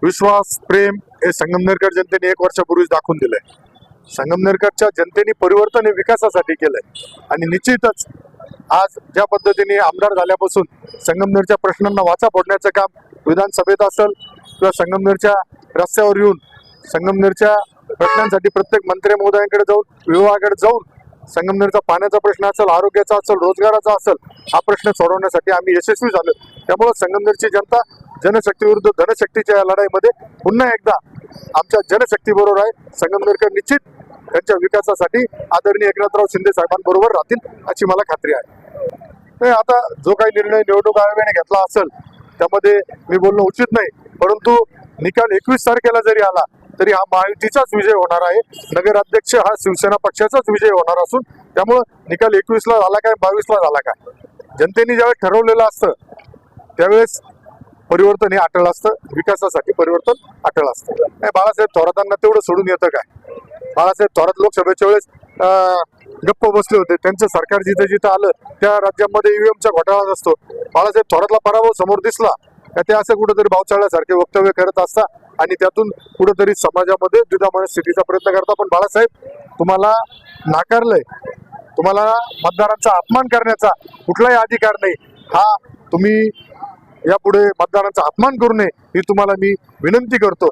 विश्वास प्रेम हे संगमनेरकर जनतेने 1 वर्षापूर्वीच दाखवून दिलंय. संगमनेरकरच्या जनतेने परिवर्तन हे विकासासाठी केलंय आणि निश्चितच आज ज्या पद्धतीने आमदार झाल्यापासून संगमनेरच्या प्रश्नांना वाचा फोडण्याचं काम विधानसभेत असेल किंवा संगमनेरच्या रस्त्यावर येऊन संगमनेरच्या प्रश्नांसाठी प्रत्येक मंत्री महोदयांकडे जाऊन विभागाकडे जाऊन संगमनेरचा पाण्याचा प्रश्न असेल, आरोग्याचा असेल, रोजगाराचा असेल, हा प्रश्न सोडवण्यासाठी आम्ही यशस्वी झालो. त्यामुळे संगमनेरची जनता जनशक्ती विरुद्ध धनशक्तीच्या या लढाईमध्ये पुन्हा एकदा आमच्या जनशक्ती बरोबर आहे. संगमनेरकर निश्चित त्यांच्या विकासासाठी आदरणीय एकनाथराव शिंदे साहेबांबरोबर राहतील अशी मला खात्री आहे. आता जो काही निर्णय निवडणूक आयोगाने घेतला असेल त्यामध्ये मी बोलणं उचित नाही, परंतु निकाल 21 तारखेला जरी आला तरी हा महायुतीचाच विजय होणार आहे. नगराध्यक्ष हा शिवसेना पक्षाचाच विजय होणार असून त्यामुळं निकाल 21 ला झाला काय 22 ला झाला काय, जनतेने ज्यावेळेस ठरवलेलं असतं त्यावेळेस परिवर्तन हे अटळ असतं, विकासासाठी परिवर्तन अटळ असतं. बाळासाहेब थोरातांना तेवढं सोडून येतं काय? बाळासाहेब थोरात लोकसभेच्या वेळेस गप्प बसले होते. त्यांचं सरकार जिथं जिथं आलं त्या राज्यामध्ये ईव्हीएमचा घोटाळा नसतो. बाळासाहेब थोरातला पराभव समोर दिसला का ते असं कुठेतरी भावचाळल्यासारखे वक्तव्य करत असतात आणि त्यातून कुठेतरी समाजामध्ये द्विधामय स्थितीचा प्रयत्न करता. पण बाळासाहेब तुम्हाला नाकारलंय, तुम्हाला मतदारांचा अपमान करण्याचा कुठलाही अधिकार नाही. हा तुम्ही यापुढे मतदारांचा अपमान करू नये ही तुम्हाला मी विनंती करतो.